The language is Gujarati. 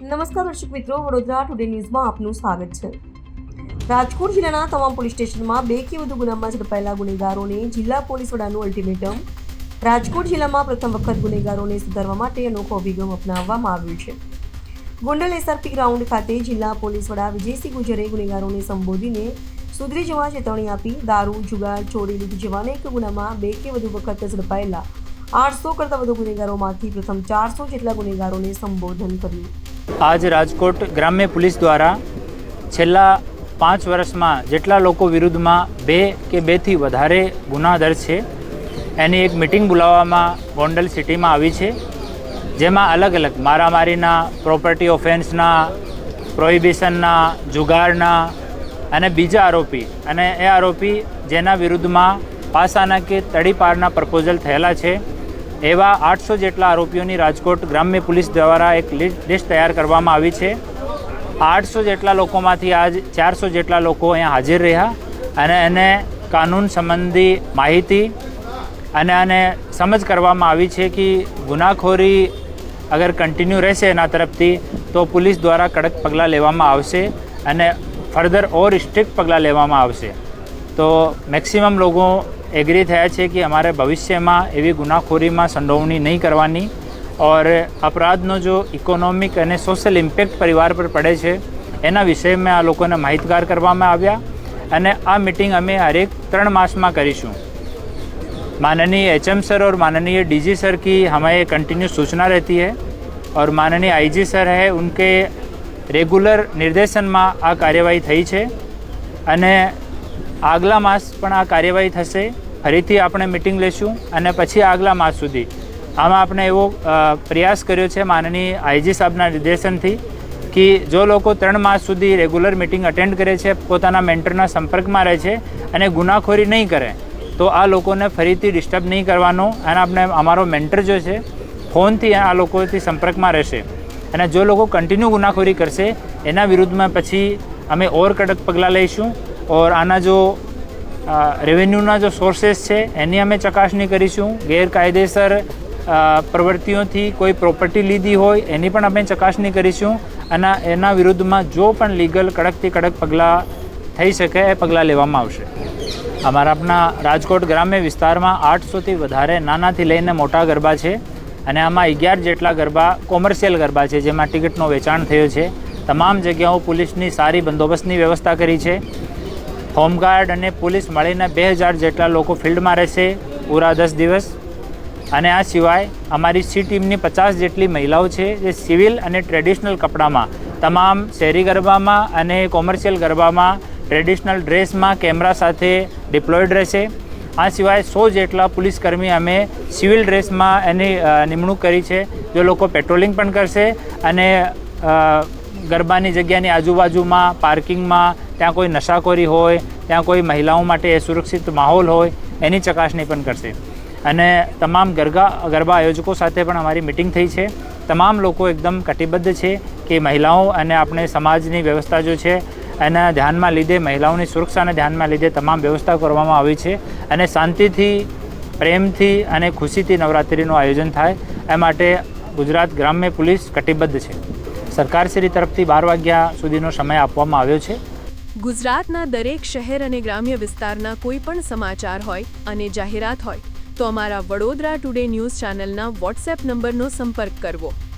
નમસ્કાર દર્શક મિત્રો, વડોદરા ટુડે ન્યૂઝમાં આપનું સ્વાગત છે। રાજકોટ જિલ્લાના તમામ પોલીસ સ્ટેશનમાં 2 કે વધુ ગુનામાં ઝડપાયેલા ગુનેગારોને જિલ્લા પોલીસ વડાનું અલ્ટિમેટમ। રાજકોટ જિલ્લામાં પ્રથમ વખત ગુનેગારોને સુધારવા માટે અનોખો અભિગમ અપનાવવામાં આવ્યો છે। ગોંડલ એસઆરપી ગ્રાઉન્ડ ખાતે જિલ્લા પોલીસ વડા વિજયસિંહ ગુજરે ગુનેગારોને સંબોધીને સુધરી જવા ચેતવણી આપી। દારૂ, જુગાર, ચોરી, લૂંટ જેવા અનેક ગુનામાં 2 કે વધુ વખત ઝડપાયેલા 800 કરતાં વધુ ગુનેગારોમાંથી પ્રથમ 400 જેટલા ગુનેગારોને સંબોધન કર્યું। आज રાજકોટ ગ્રામ્ય પોલીસ દ્વારા છેલ્લા 5 વર્ષમાં જેટલા લોકો વિરુદ્ધમાં 2 કે 2 થી વધારે ગુના દર્જ છે એની એક મિટિંગ બોલાવવામાં ગોંડલ સિટીમાં આવી છે, જેમાં અલગ અલગ મારામારીના, પ્રોપર્ટી ઓફેન્સના, પ્રોહિબિશનના, જુગારના અને બીજા આરોપી અને એ આરોપી જેના વિરુદ્ધમાં પાસાના કે તડીપારના પ્રપોઝલ થયેલા છે એવા 800 જેટલા આરોપીઓની રાજકોટ ગ્રામ્ય પોલીસ દ્વારા એક લિસ્ટ તૈયાર કરવામાં આવી છે। 800 જેટલા લોકોમાંથી આજ 400 જેટલા લોકો અહીંયા હાજર રહ્યા અને એને કાનૂન સંબંધી માહિતી અને સમજ કરવામાં આવી છે કે ગુનાખોરી અગર કન્ટિન્યુ રહેશે એના તરફથી તો પોલીસ દ્વારા કડક પગલાં લેવામાં આવશે અને ફર્ધર ઓર સ્ટ્રિક્ટ પગલાં લેવામાં આવશે। તો મેક્સિમમ લોકો एग्री થયા છે કે અમારે ભવિષ્યમાં એવી ગુનાખોરીમાં સંડોવણી નહીં કરવાની और अपराधનો जो ઇકોનોમિક અને સોશિયલ ઇમ્પેક્ટ પરિવાર પર પડે છે એના વિષયમાં આ લોકોને માહિતગાર કરવામાં આવ્યા અને આ મીટિંગ અમે હરેક 3 માસમાં કરીશું। माननीय एचएम सर और माननीय डीजी सर की हमें कंटिन्यू सूचना रहती है और माननीय आईजी सर है उनके रेगुलर निर्देशन में आ कार्यवाही थई है અને આગલા માસ પણ આ કાર્યવાહી થશે। ફરીથી આપણે મિટિંગ લઈશું અને પછી આગલા માસ સુધી આમાં આપણે એવો પ્રયાસ કર્યો છે માનનીય આઈજી સાહેબના નિર્દેશનથી કે જો લોકો 3 માસ સુધી રેગ્યુલર મિટિંગ અટેન્ડ કરે છે, પોતાના મેન્ટરના સંપર્કમાં રહે છે અને ગુનાખોરી નહીં કરે તો આ લોકોને ફરીથી ડિસ્ટર્બ નહીં કરવાનો અને આપણે અમારો મેન્ટર જો છે ફોનથી આ લોકોથી સંપર્કમાં રહેશે અને જો લોકો કન્ટિન્યુ ગુનાખોરી કરશે એના વિરુદ્ધમાં પછી અમે ઓર કડક પગલાં લઈશું और आना जो रेवेन्यूना जो सोर्सेस है एनी अमे चकासणी करीशुं। गैरकायदेसर प्रवृत्तिओंथी कोई प्रोपर्टी लीधी होय एनी पण अमे चकासणी करीशुं અને એના વિરુદ્ધમાં જો પણ લીગલ કડકથી કડક પગલાં થઈ શકે એ પગલાં લેવામાં આવશે। અમારા આપણા રાજકોટ ગ્રામ્ય વિસ્તારમાં 800થી વધારે નાનાથી લઈને મોટા ગરબા છે અને આમાં 11 જેટલા ગરબા કોમર્શિયલ ગરબા છે જેમાં ટિકિટનો વેચાણ થયો છે। તમામ જગ્યાઓ પોલીસની સારી બંદોબસ્તની વ્યવસ્થા કરી છે। હોમગાર્ડ અને પોલીસ મળીને 2000 જેટલા લોકો ફિલ્ડમાં રહેશે પૂરા 10 દિવસ અને આ સિવાય અમારી સી ટીમની 50 જેટલી મહિલાઓ છે જે સિવિલ અને ટ્રેડિશનલ કપડામાં તમામ શહેરી ગરબામાં અને કોમર્શિયલ ગરબામાં ટ્રેડિશનલ ડ્રેસમાં કેમેરા સાથે ડિપ્લોયડ રહેશે। આ સિવાય 100 જેટલા પોલીસકર્મી અમે સિવિલ ડ્રેસમાં એની નિમણૂક કરી છે જે લોકો પેટ્રોલિંગ પણ કરશે અને ગરબાની જગ્યાની આજુબાજુમાં પાર્કિંગમાં ત્યાં કોઈ નશાખોરી હોય, ત્યાં કોઈ મહિલાઓ માટે સુરક્ષિત માહોલ હોય એની ચકાસણી પણ કરશે અને તમામ ગરબા આયોજકો સાથે પણ અમારી મિટિંગ થઈ છે। તમામ લોકો એકદમ કટિબદ્ધ છે કે મહિલાઓ અને આપણે સમાજની વ્યવસ્થા જો છે એના ધ્યાનમાં લીધે મહિલાઓની સુરક્ષાને ધ્યાનમાં લીધે તમામ વ્યવસ્થા કરવામાં આવી છે અને શાંતિથી, પ્રેમથી અને ખુશીથી નવરાત્રિનું આયોજન થાય એ માટે ગુજરાત ગ્રામ્ય પોલીસ કટિબદ્ધ છે। સરકારશ્રી તરફથી 12 વાગ્યા સુધીનો સમય આપવામાં આવ્યો છે। ગુજરાતના દરેક શહેર અને ગ્રામ્ય વિસ્તારના કોઈ પણ સમાચાર હોય અને જાહેરાત હોય તો અમારા વડોદરા ટુડે ન્યૂઝ ચેનલના વોટ્સએપ નંબરનો સંપર્ક કરવો।